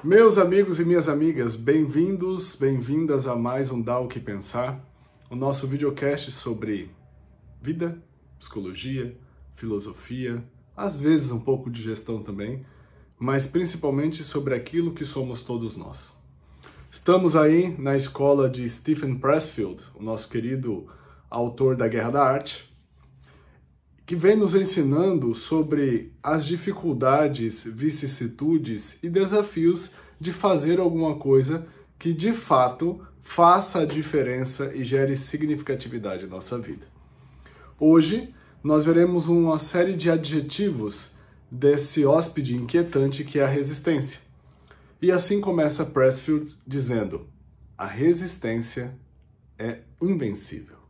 Meus amigos e minhas amigas, bem-vindos, bem-vindas a mais um Dá o que Pensar, o nosso videocast sobre vida, psicologia, filosofia, às vezes um pouco de gestão também, mas principalmente sobre aquilo que somos todos nós. Estamos aí na escola de Stephen Pressfield, o nosso querido autor da Guerra da Arte, que vem nos ensinando sobre as dificuldades, vicissitudes e desafios de fazer alguma coisa que, de fato, faça a diferença e gere significatividade em nossa vida. Hoje, nós veremos uma série de adjetivos desse hóspede inquietante que é a resistência. E assim começa Pressfield dizendo: a resistência é invencível.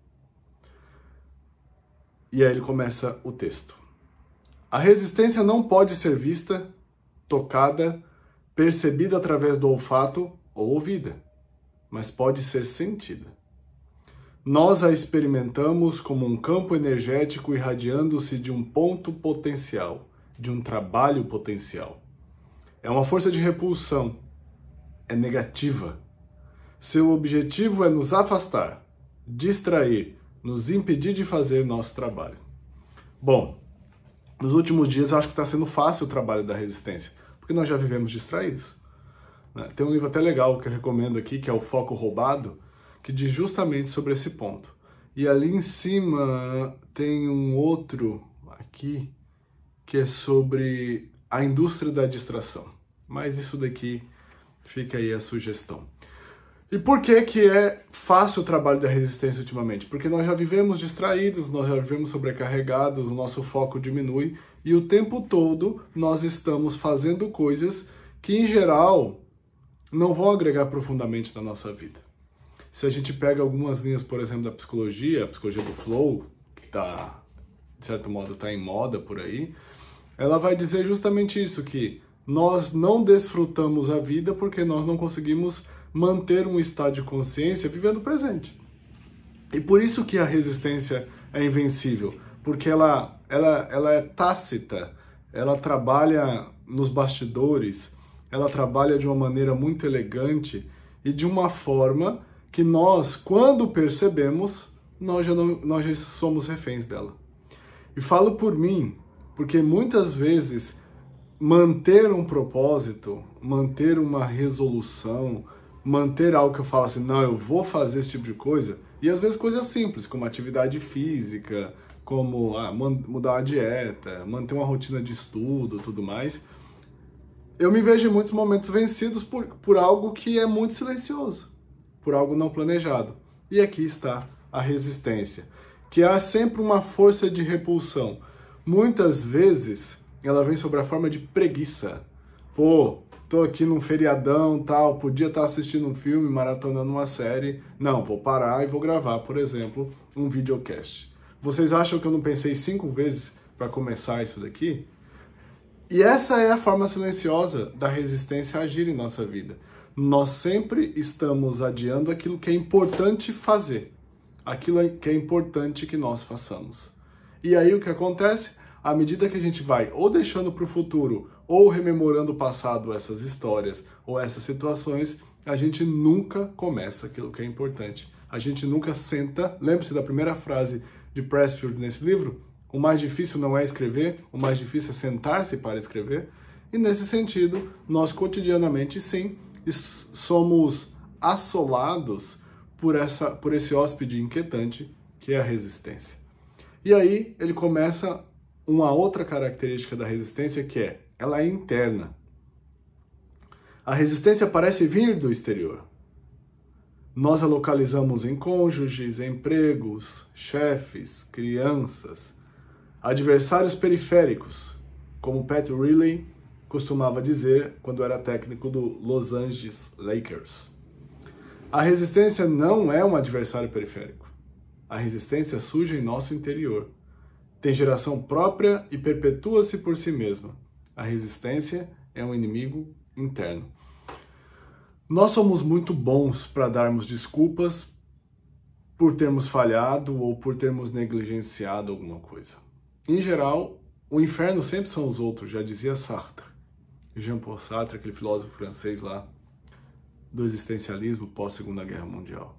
E aí ele começa o texto. A resistência não pode ser vista, tocada, percebida através do olfato ou ouvida, mas pode ser sentida. Nós a experimentamos como um campo energético irradiando-se de um ponto potencial, de um trabalho potencial. É uma força de repulsão, é negativa. Seu objetivo é nos afastar, distrair, nos impedir de fazer nosso trabalho. Bom, nos últimos dias eu acho que está sendo fácil o trabalho da resistência, porque nós já vivemos distraídos. Tem um livro até legal que eu recomendo aqui, que é O Foco Roubado, que diz justamente sobre esse ponto. E ali em cima tem um outro aqui, que é sobre a indústria da distração. Mas isso daqui fica aí a sugestão. E por que que é fácil o trabalho da resistência ultimamente? Porque nós já vivemos distraídos, nós já vivemos sobrecarregados, o nosso foco diminui e o tempo todo nós estamos fazendo coisas que, em geral, não vão agregar profundamente na nossa vida. Se a gente pega algumas linhas, por exemplo, da psicologia, a psicologia do flow, que está, de certo modo, está em moda por aí, ela vai dizer justamente isso, que nós não desfrutamos a vida porque nós não conseguimos manter um estado de consciência vivendo o presente. E por isso que a resistência é invencível, porque ela é tácita, ela trabalha nos bastidores, ela trabalha de uma maneira muito elegante e de uma forma que nós, quando percebemos, nós já somos reféns dela. E falo por mim, porque muitas vezes manter um propósito, manter uma resolução, manter algo que eu falo assim, não, eu vou fazer esse tipo de coisa, e às vezes coisas simples, como atividade física, como mudar a dieta, manter uma rotina de estudo, tudo mais, eu me vejo em muitos momentos vencidos por algo que é muito silencioso, por algo não planejado. E aqui está a resistência, que é sempre uma força de repulsão. Muitas vezes ela vem sob a forma de preguiça. Pô, tô aqui num feriadão, tal, podia estar assistindo um filme, maratonando uma série. Não, vou parar e vou gravar, por exemplo, um videocast. Vocês acham que eu não pensei 5 vezes para começar isso daqui? E essa é a forma silenciosa da resistência a agir em nossa vida. Nós sempre estamos adiando aquilo que é importante fazer, aquilo que é importante que nós façamos. E aí o que acontece? À medida que a gente vai ou deixando para o futuro ou rememorando o passado essas histórias ou essas situações, a gente nunca começa aquilo que é importante. A gente nunca senta. Lembre-se da primeira frase de Pressfield nesse livro: o mais difícil não é escrever, o mais difícil é sentar-se para escrever. E nesse sentido, nós cotidianamente sim somos assolados por esse hóspede inquietante que é a resistência. E aí ele começa uma outra característica da resistência, que é, ela é interna. A resistência parece vir do exterior. Nós a localizamos em cônjuges, empregos, chefes, crianças, adversários periféricos, como Pat Riley costumava dizer quando era técnico do Los Angeles Lakers. A resistência não é um adversário periférico. A resistência surge em nosso interior. Tem geração própria e perpetua-se por si mesma. A resistência é um inimigo interno. Nós somos muito bons para darmos desculpas por termos falhado ou por termos negligenciado alguma coisa. Em geral, o inferno sempre são os outros, já dizia Sartre. Jean-Paul Sartre, aquele filósofo francês lá, do existencialismo pós-Segunda Guerra Mundial.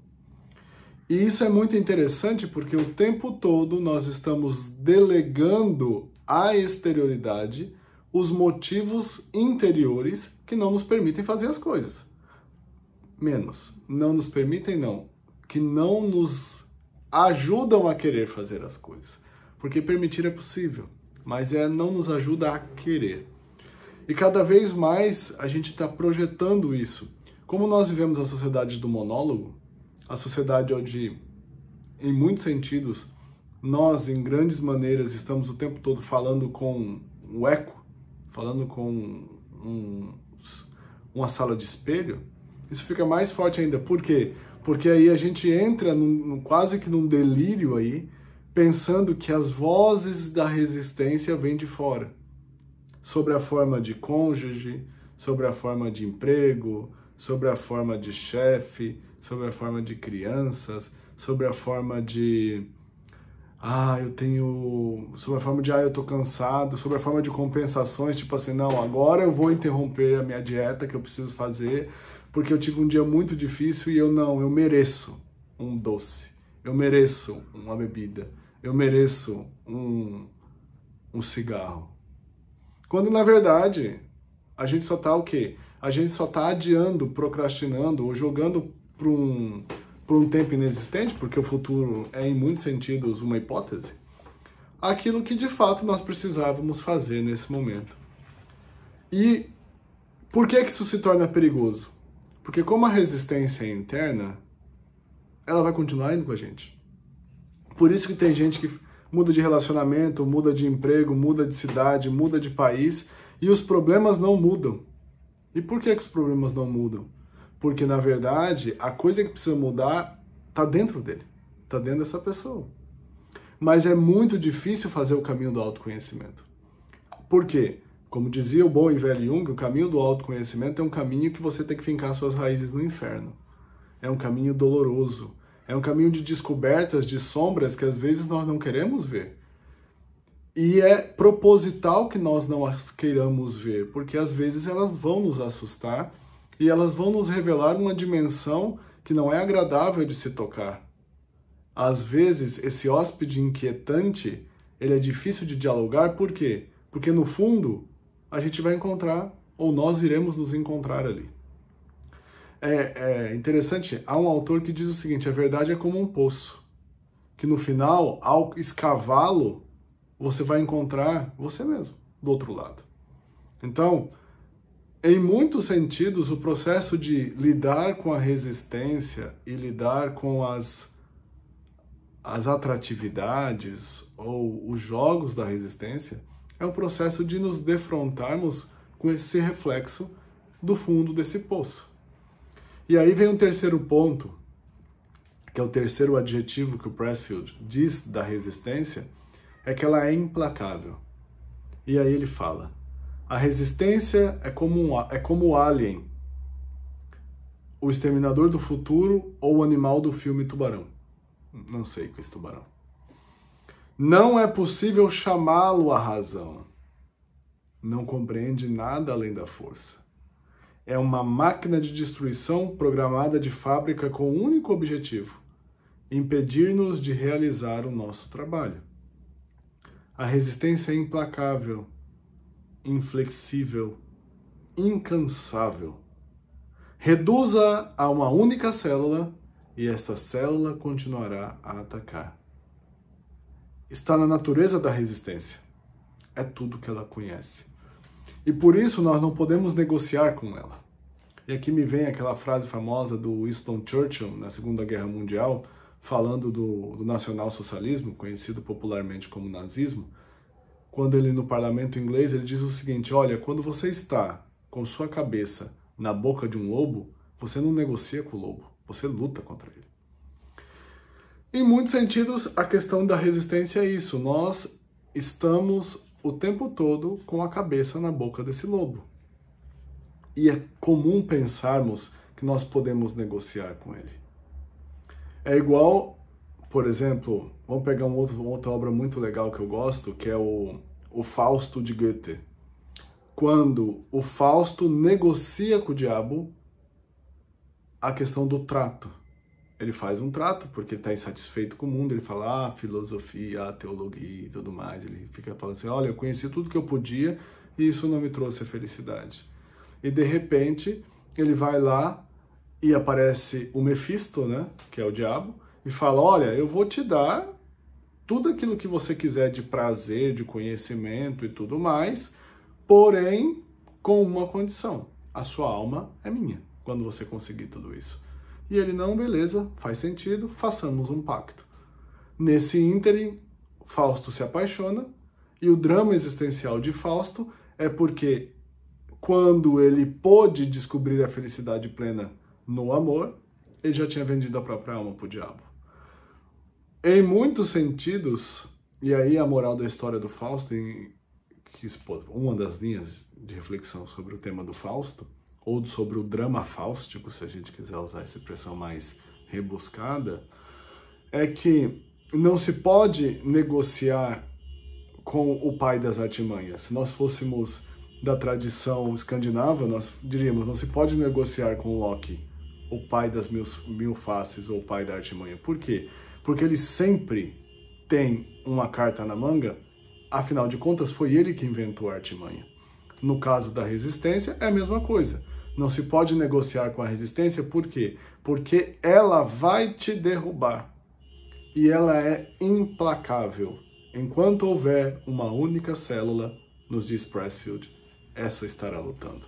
E isso é muito interessante porque o tempo todo nós estamos delegando à exterioridade os motivos interiores que não nos permitem fazer as coisas. Menos, não nos permitem não, que não nos ajudam a querer fazer as coisas. Porque permitir é possível, mas não nos ajuda a querer. E cada vez mais a gente está projetando isso. Como nós vivemos a sociedade do monólogo, a sociedade onde, em muitos sentidos, nós, em grandes maneiras, estamos o tempo todo falando com um eco, falando com uma sala de espelho, isso fica mais forte ainda. Por quê? Porque aí a gente entra quase que num delírio aí, pensando que as vozes da resistência vêm de fora. Sobre a forma de cônjuge, sobre a forma de emprego, sobre a forma de chefe, sobre a forma de crianças, sobre a forma de sobre a forma de eu tô cansado, sobre a forma de compensações, tipo assim, não, agora eu vou interromper a minha dieta que eu preciso fazer, porque eu tive um dia muito difícil e eu mereço um doce, eu mereço uma bebida, eu mereço um cigarro. Quando, na verdade, a gente só tá o quê? A gente só tá adiando, procrastinando ou jogando por um tempo inexistente, porque o futuro é, em muitos sentidos, uma hipótese, aquilo que, de fato, nós precisávamos fazer nesse momento. E por que isso se torna perigoso? Porque como a resistência é interna, ela vai continuar indo com a gente. Por isso que tem gente que muda de relacionamento, muda de emprego, muda de cidade, muda de país, e os problemas não mudam. E por que os problemas não mudam? Porque, na verdade, a coisa que precisa mudar está dentro dele, está dentro dessa pessoa. Mas é muito difícil fazer o caminho do autoconhecimento. Por quê? Como dizia o bom e velho Jung, o caminho do autoconhecimento é um caminho que você tem que fincar suas raízes no inferno. É um caminho doloroso. É um caminho de descobertas, de sombras que às vezes nós não queremos ver. E é proposital que nós não as queiramos ver, porque às vezes elas vão nos assustar e elas vão nos revelar uma dimensão que não é agradável de se tocar. Às vezes, esse hóspede inquietante, ele é difícil de dialogar, por quê? Porque no fundo, a gente vai encontrar, ou nós iremos nos encontrar ali. É interessante, há um autor que diz o seguinte, a verdade é como um poço, que no final, ao escavá-lo, você vai encontrar você mesmo, do outro lado. Então, em muitos sentidos, o processo de lidar com a resistência e lidar com as atratividades ou os jogos da resistência é um processo de nos defrontarmos com esse reflexo do fundo desse poço. E aí vem um terceiro ponto, que é o terceiro adjetivo que o Pressfield diz da resistência, é que ela é implacável. E aí ele fala, a resistência é como o Alien, o Exterminador do Futuro ou o animal do filme Tubarão. Não sei com esse tubarão. Não é possível chamá-lo à razão. Não compreende nada além da força. É uma máquina de destruição programada de fábrica com um único objetivo, impedir-nos de realizar o nosso trabalho. A resistência é implacável, inflexível, incansável. Reduza a uma única célula e essa célula continuará a atacar. Está na natureza da resistência. É tudo que ela conhece. E por isso nós não podemos negociar com ela. E aqui me vem aquela frase famosa do Winston Churchill, na Segunda Guerra Mundial, falando do nacionalsocialismo, conhecido popularmente como nazismo, quando ele, no parlamento inglês, ele diz o seguinte, olha, quando você está com sua cabeça na boca de um lobo, você não negocia com o lobo, você luta contra ele. Em muitos sentidos, a questão da resistência é isso. Nós estamos o tempo todo com a cabeça na boca desse lobo. E é comum pensarmos que nós podemos negociar com ele. É igual, por exemplo, vamos pegar uma outra obra muito legal que eu gosto, que é o Fausto de Goethe. quando o Fausto negocia com o diabo a questão do trato. Ele faz um trato porque ele está insatisfeito com o mundo, ele fala, a filosofia, a teologia e tudo mais. Ele fica falando assim, olha, eu conheci tudo que eu podia e isso não me trouxe a felicidade. E de repente, ele vai lá e aparece o Mefisto, né, que é o diabo, e fala, olha, eu vou te dar tudo aquilo que você quiser de prazer, de conhecimento e tudo mais, porém, com uma condição, a sua alma é minha, quando você conseguir tudo isso. E ele, não, beleza, faz sentido, façamos um pacto. Nesse ínterim, Fausto se apaixona, e o drama existencial de Fausto é porque, quando ele pôde descobrir a felicidade plena no amor, ele já tinha vendido a própria alma para o diabo. Em muitos sentidos, e aí a moral da história do Fausto, uma das linhas de reflexão sobre o tema do Fausto, ou sobre o drama fáustico, se a gente quiser usar essa expressão mais rebuscada, é que não se pode negociar com o pai das artimanhas. Se nós fôssemos da tradição escandinava, nós diríamos, não se pode negociar com Loki, o pai das mil faces ou o pai da artimanha. Por quê? Porque ele sempre tem uma carta na manga, afinal de contas foi ele que inventou a artimanha. No caso da resistência é a mesma coisa. Não se pode negociar com a resistência, por quê? Porque ela vai te derrubar. E ela é implacável. Enquanto houver uma única célula, nos diz Pressfield, essa estará lutando.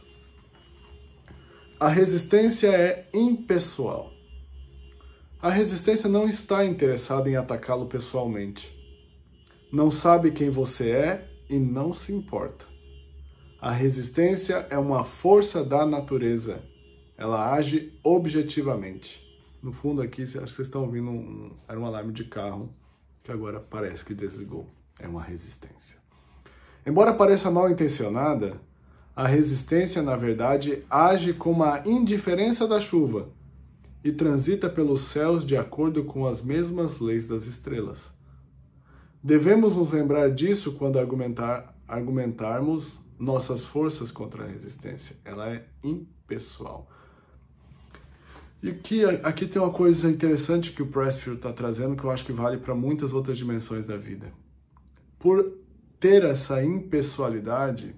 A resistência é impessoal. A resistência não está interessada em atacá-lo pessoalmente. Não sabe quem você é e não se importa. A resistência é uma força da natureza. Ela age objetivamente. No fundo aqui, acho que vocês estão ouvindo, era um alarme de carro, que agora parece que desligou. É uma resistência. Embora pareça mal intencionada, a resistência, na verdade, age como a indiferença da chuva e transita pelos céus de acordo com as mesmas leis das estrelas. Devemos nos lembrar disso quando argumentarmos nossas forças contra a resistência. Ela é impessoal. E aqui tem uma coisa interessante que o Pressfield está trazendo, que eu acho que vale para muitas outras dimensões da vida. Por ter essa impessoalidade,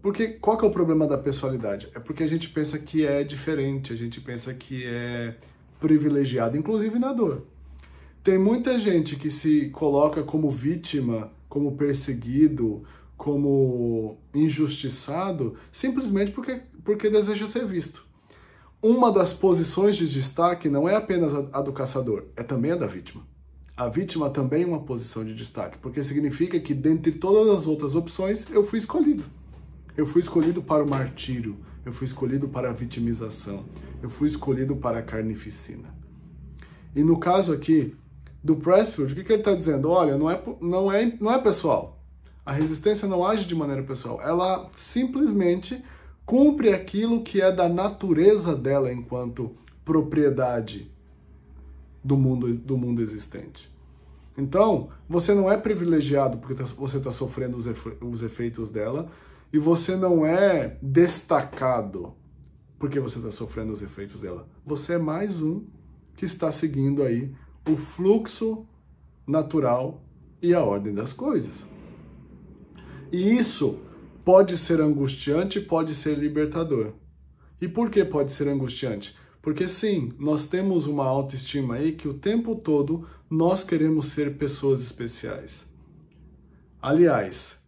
porque qual que é o problema da pessoalidade? É porque a gente pensa que é diferente, a gente pensa que é privilegiado, inclusive na dor. Tem muita gente que se coloca como vítima, como perseguido, como injustiçado, simplesmente porque deseja ser visto. Uma das posições de destaque não é apenas a do caçador, é também a da vítima. A vítima também é uma posição de destaque, porque significa que dentre todas as outras opções, eu fui escolhido. Eu fui escolhido para o martírio, eu fui escolhido para a vitimização, eu fui escolhido para a carnificina. E no caso aqui do Pressfield, o que ele está dizendo? Olha, não é pessoal. A resistência não age de maneira pessoal. Ela simplesmente cumpre aquilo que é da natureza dela enquanto propriedade do mundo existente. Então, você não é privilegiado porque você está sofrendo os efeitos dela, e você não é destacado porque você está sofrendo os efeitos dela. Você é mais um que está seguindo aí o fluxo natural e a ordem das coisas. E isso pode ser angustiante, pode ser libertador. E por que pode ser angustiante? Porque sim, nós temos uma autoestima aí que o tempo todo nós queremos ser pessoas especiais. Aliás,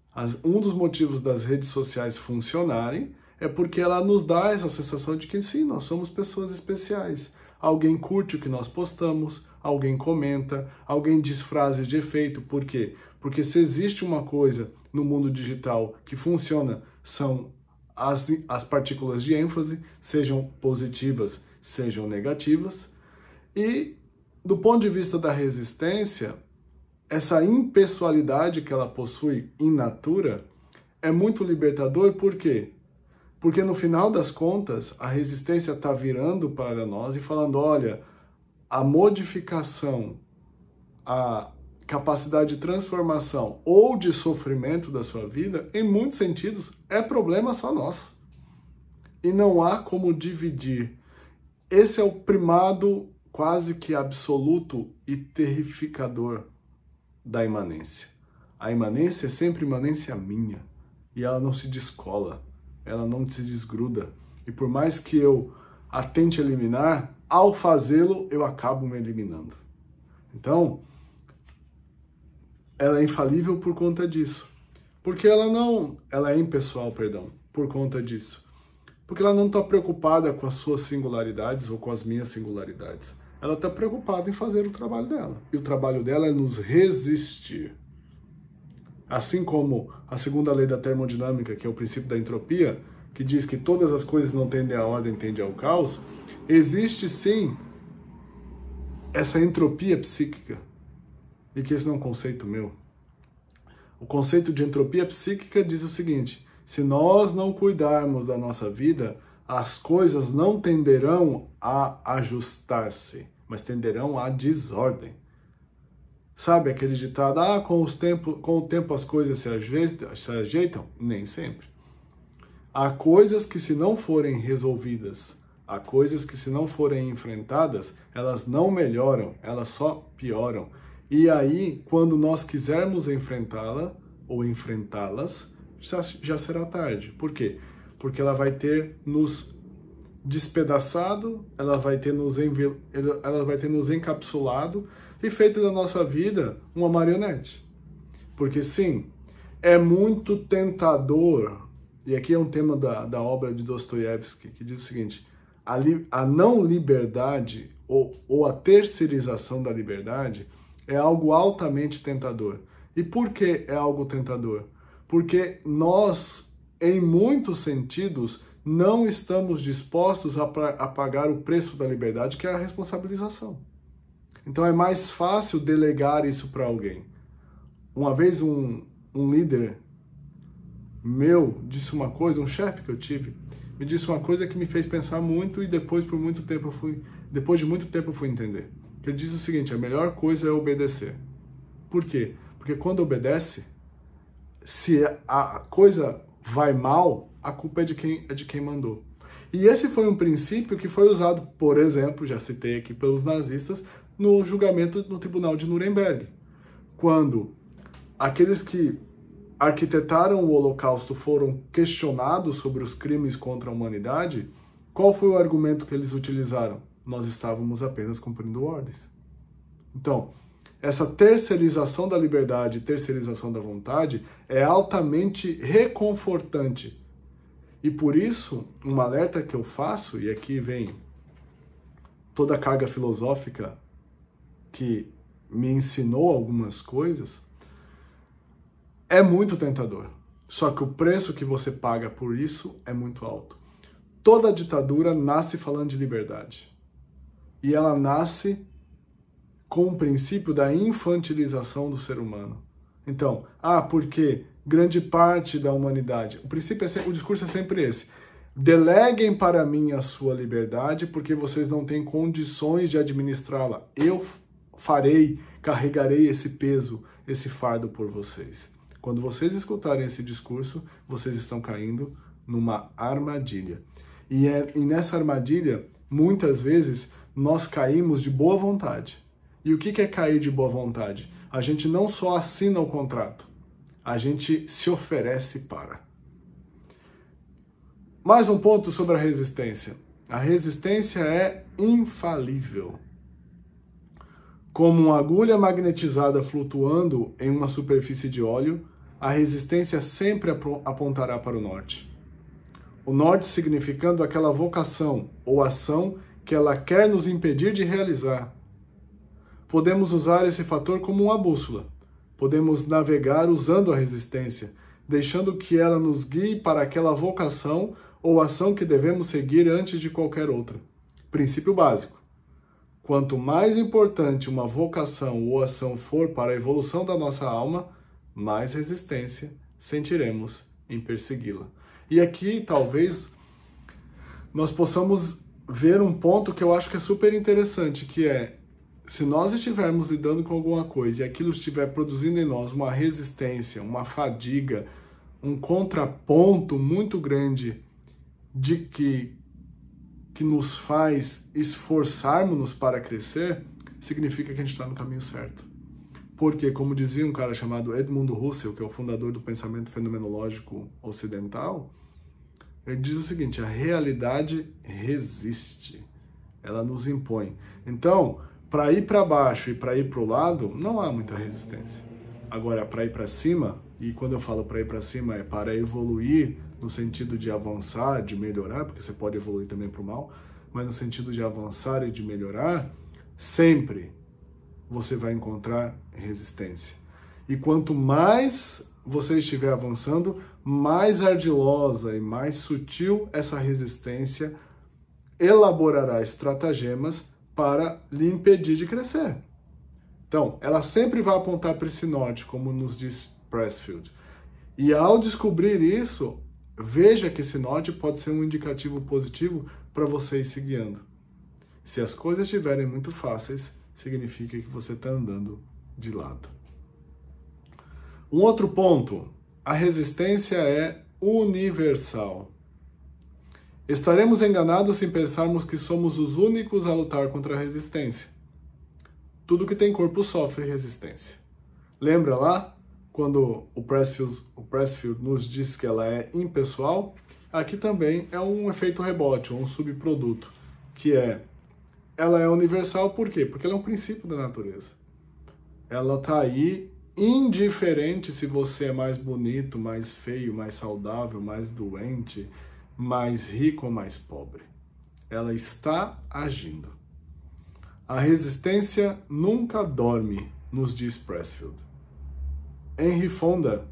um dos motivos das redes sociais funcionarem é porque ela nos dá essa sensação de que sim, nós somos pessoas especiais. Alguém curte o que nós postamos, alguém comenta, alguém diz frases de efeito. Por quê? Porque se existe uma coisa no mundo digital que funciona, são as partículas de ênfase, sejam positivas, sejam negativas. E do ponto de vista da resistência, essa impessoalidade que ela possui in natura é muito libertador. Por quê? Porque no final das contas, a resistência está virando para nós e falando, olha, a modificação, a capacidade de transformação ou de sofrimento da sua vida, em muitos sentidos, é problema só nosso. E não há como dividir. Esse é o primado quase que absoluto e terrificador da imanência. A imanência é sempre imanência minha. E ela não se descola. Ela não se desgruda. E por mais que eu a tente eliminar, ao fazê-lo, eu acabo me eliminando. Então, ela é infalível por conta disso. Porque ela é impessoal, perdão, por conta disso. Porque ela não está preocupada com as suas singularidades ou com as minhas singularidades. Ela está preocupada em fazer o trabalho dela. E o trabalho dela é nos resistir. Assim como a segunda lei da termodinâmica, que é o princípio da entropia, que diz que todas as coisas não tendem à ordem, tendem ao caos, existe sim essa entropia psíquica. E que esse não é um conceito meu. O conceito de entropia psíquica diz o seguinte: se nós não cuidarmos da nossa vida, as coisas não tenderão a ajustar-se, mas tenderão à desordem. Sabe aquele ditado, com o tempo as coisas se ajeitam? Nem sempre. Há coisas que, se não forem resolvidas, há coisas que, se não forem enfrentadas, elas não melhoram, elas só pioram. E aí, quando nós quisermos enfrentá-la ou enfrentá-las, já será tarde. Por quê? Porque ela vai ter nos despedaçado, ela vai ter nos encapsulado e feito da nossa vida uma marionete. Porque sim, é muito tentador, e aqui é um tema da obra de Dostoiévski, que diz o seguinte: a não liberdade ou a terceirização da liberdade é algo altamente tentador. E por que é algo tentador? Porque nós, em muitos sentidos, não estamos dispostos a pagar o preço da liberdade, que é a responsabilização. Então é mais fácil delegar isso para alguém. Uma vez um líder meu disse uma coisa, um chefe que eu tive, me disse uma coisa que me fez pensar muito e depois de muito tempo eu fui entender. Ele diz o seguinte: a melhor coisa é obedecer. Por quê? Porque quando obedece, se a coisa vai mal, a culpa é de quem mandou. E esse foi um princípio que foi usado, por exemplo, já citei aqui, pelos nazistas, no julgamento no Tribunal de Nuremberg. Quando aqueles que arquitetaram o Holocausto foram questionados sobre os crimes contra a humanidade, qual foi o argumento que eles utilizaram? Nós estávamos apenas cumprindo ordens. Então, essa terceirização da liberdade, terceirização da vontade, é altamente reconfortante. E por isso, um alerta que eu faço, e aqui vem toda a carga filosófica que me ensinou algumas coisas, é muito tentador. Só que o preço que você paga por isso é muito alto. Toda ditadura nasce falando de liberdade. E ela nasce com o princípio da infantilização do ser humano. Então, porque grande parte da humanidade... O discurso é sempre esse. Deleguem para mim a sua liberdade, porque vocês não têm condições de administrá-la. Eu carregarei esse peso, esse fardo por vocês. Quando vocês escutarem esse discurso, vocês estão caindo numa armadilha. E nessa armadilha, muitas vezes, nós caímos de boa vontade. E o que é cair de boa vontade? A gente não só assina o contrato, a gente se oferece para. Mais um ponto sobre a resistência. A resistência é infalível. Como uma agulha magnetizada flutuando em uma superfície de óleo, a resistência sempre apontará para o norte. O norte significando aquela vocação ou ação que ela quer nos impedir de realizar. Podemos usar esse fator como uma bússola. Podemos navegar usando a resistência, deixando que ela nos guie para aquela vocação ou ação que devemos seguir antes de qualquer outra. Princípio básico. Quanto mais importante uma vocação ou ação for para a evolução da nossa alma, mais resistência sentiremos em persegui-la. E aqui, talvez, nós possamos ver um ponto que eu acho que é super interessante, que é se nós estivermos lidando com alguma coisa e aquilo estiver produzindo em nós uma resistência, uma fadiga, um contraponto muito grande de que nos faz esforçarmos-nos para crescer, significa que a gente está no caminho certo. Porque, como dizia um cara chamado Edmund Husserl, que é o fundador do pensamento fenomenológico ocidental, ele diz o seguinte: a realidade resiste, ela nos impõe. Então, para ir para baixo e para ir para o lado, não há muita resistência. Agora, para ir para cima, e quando eu falo para ir para cima é para evoluir no sentido de avançar, de melhorar, porque você pode evoluir também para o mal, mas no sentido de avançar e de melhorar, sempre você vai encontrar resistência. E quanto mais você estiver avançando, mais ardilosa e mais sutil essa resistência elaborará estratagemas para lhe impedir de crescer. Então, ela sempre vai apontar para esse norte, como nos diz Pressfield. E ao descobrir isso, veja que esse norte pode ser um indicativo positivo para você ir se guiando. Se as coisas estiverem muito fáceis, significa que você está andando de lado. Um outro ponto, a resistência é universal. Estaremos enganados se pensarmos que somos os únicos a lutar contra a resistência. Tudo que tem corpo sofre resistência. Lembra lá, quando o Pressfield nos diz que ela é impessoal? Aqui também é um efeito rebote, ou um subproduto, que ela é universal por quê? Porque ela é um princípio da natureza. Ela está aí, indiferente se você é mais bonito, mais feio, mais saudável, mais doente, mais rico ou mais pobre. Ela está agindo. A resistência nunca dorme, nos diz Pressfield. Henry Fonda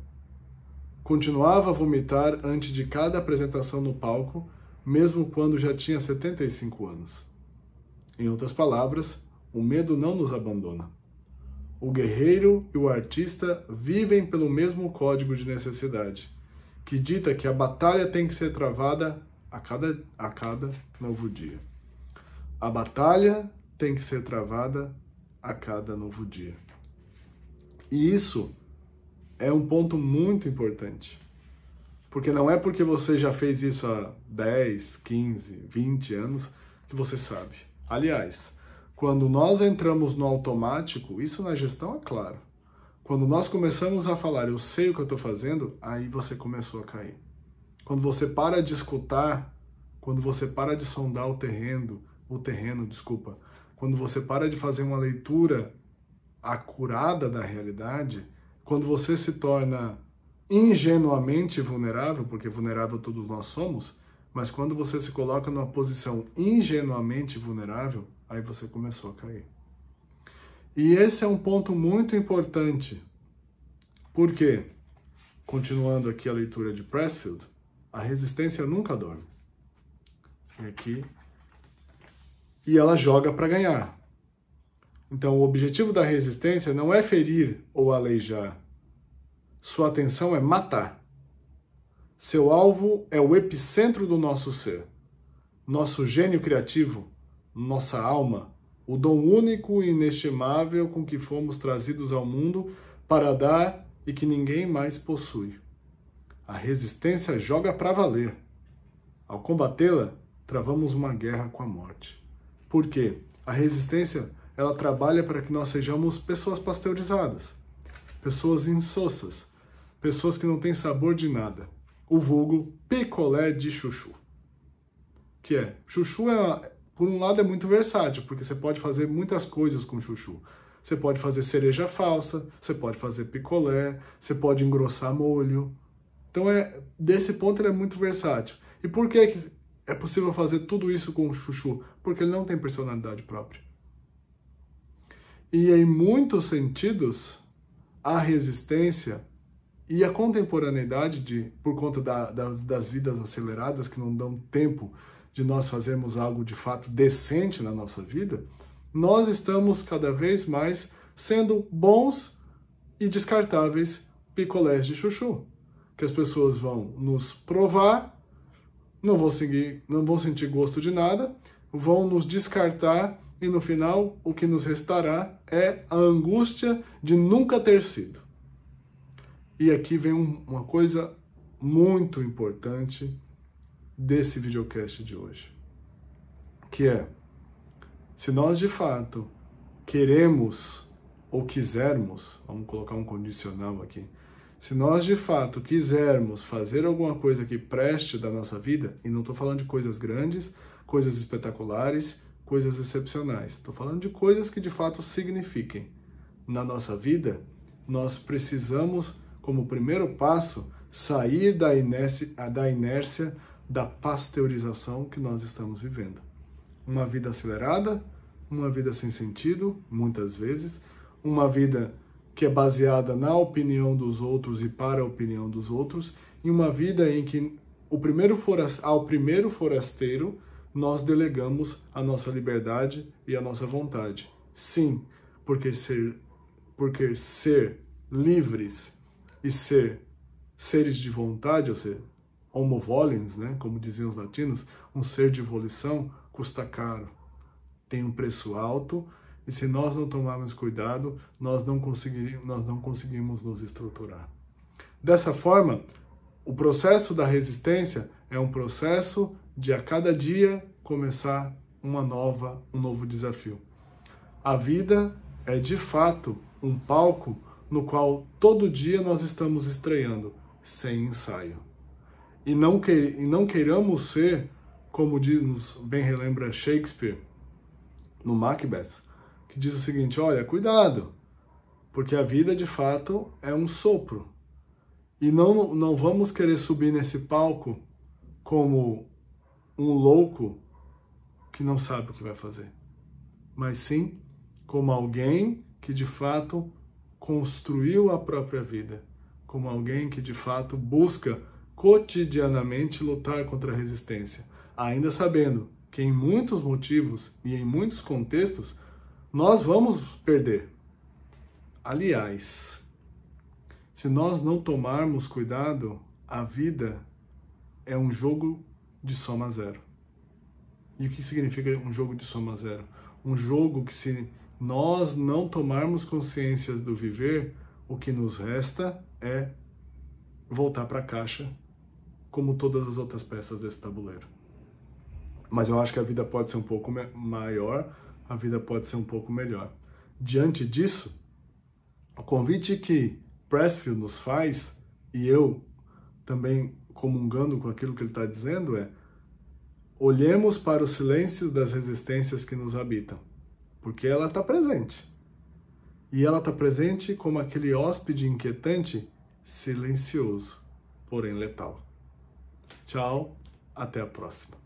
continuava a vomitar antes de cada apresentação no palco, mesmo quando já tinha 75 anos. Em outras palavras, o medo não nos abandona. O guerreiro e o artista vivem pelo mesmo código de necessidade, que dita que a batalha tem que ser travada a cada novo dia. A batalha tem que ser travada a cada novo dia. E isso é um ponto muito importante. Porque não é porque você já fez isso há 10, 15, 20 anos que você sabe. Aliás, quando nós entramos no automático, isso na gestão é claro. Quando nós começamos a falar, eu sei o que eu estou fazendo, aí você começou a cair. Quando você para de escutar, quando você para de sondar o terreno, quando você para de fazer uma leitura acurada da realidade, quando você se torna ingenuamente vulnerável, porque vulnerável todos nós somos, mas quando você se coloca numa posição ingenuamente vulnerável, aí você começou a cair. E esse é um ponto muito importante. Por quê? Continuando aqui a leitura de Pressfield, a resistência nunca dorme. Aqui. E ela joga para ganhar. Então, o objetivo da resistência não é ferir ou aleijar. Sua atenção é matar. Seu alvo é o epicentro do nosso ser. Nosso gênio criativo, nossa alma, o dom único e inestimável com que fomos trazidos ao mundo para dar e que ninguém mais possui. A resistência joga para valer. Ao combatê-la, travamos uma guerra com a morte. Por quê? A resistência, ela trabalha para que nós sejamos pessoas pasteurizadas, pessoas insossas, pessoas que não têm sabor de nada. O vulgo picolé de chuchu. Que é, chuchu por um lado é muito versátil, porque você pode fazer muitas coisas com chuchu. Você pode fazer cereja falsa, você pode fazer picolé, você pode engrossar molho. Então, desse ponto, ele é muito versátil. E por que é possível fazer tudo isso com o chuchu? Porque ele não tem personalidade própria. E em muitos sentidos, a resistência e a contemporaneidade, por conta das vidas aceleradas, que não dão tempo de nós fazermos algo de fato decente na nossa vida, nós estamos cada vez mais sendo bons e descartáveis picolés de chuchu, que as pessoas vão nos provar, não vão sentir gosto de nada, vão nos descartar e no final o que nos restará é a angústia de nunca ter sido. E aqui vem uma coisa muito importante desse videocast de hoje, que é, se nós de fato queremos ou quisermos, vamos colocar um condicional aqui, se nós de fato quisermos fazer alguma coisa que preste da nossa vida, e não estou falando de coisas grandes, coisas espetaculares, coisas excepcionais, estou falando de coisas que de fato signifiquem na nossa vida, nós precisamos, como primeiro passo, sair da inércia da pasteurização que nós estamos vivendo. Uma vida acelerada, uma vida sem sentido, muitas vezes, uma vida que é baseada na opinião dos outros e para a opinião dos outros, e uma vida em que ao primeiro forasteiro nós delegamos a nossa liberdade e a nossa vontade. Sim, porque ser livres e ser seres de vontade, ou seja, homo volens, né, como diziam os latinos, um ser de volição, custa caro, tem um preço alto, e se nós não tomarmos cuidado, nós não conseguimos nos estruturar. Dessa forma, o processo da resistência é um processo de a cada dia começar um novo desafio. A vida é de fato um palco no qual todo dia nós estamos estreando, sem ensaio. E não queiramos ser, como nos bem relembra Shakespeare, no Macbeth, que diz o seguinte, olha, cuidado, porque a vida de fato é um sopro. E não vamos querer subir nesse palco como um louco que não sabe o que vai fazer, mas sim como alguém que de fato construiu a própria vida, como alguém que de fato busca cotidianamente lutar contra a resistência, ainda sabendo que em muitos motivos e em muitos contextos nós vamos perder. Aliás, se nós não tomarmos cuidado, a vida é um jogo de soma zero. E o que significa um jogo de soma zero? Um jogo que, se nós não tomarmos consciência do viver, o que nos resta é voltar para a caixa, como todas as outras peças desse tabuleiro. Mas eu acho que a vida pode ser um pouco maior, a vida pode ser um pouco melhor. Diante disso, o convite que Pressfield nos faz, e eu também comungando com aquilo que ele está dizendo, é: olhemos para o silêncio das resistências que nos habitam, porque ela está presente. E ela está presente como aquele hóspede inquietante, silencioso, porém letal. Tchau, até a próxima.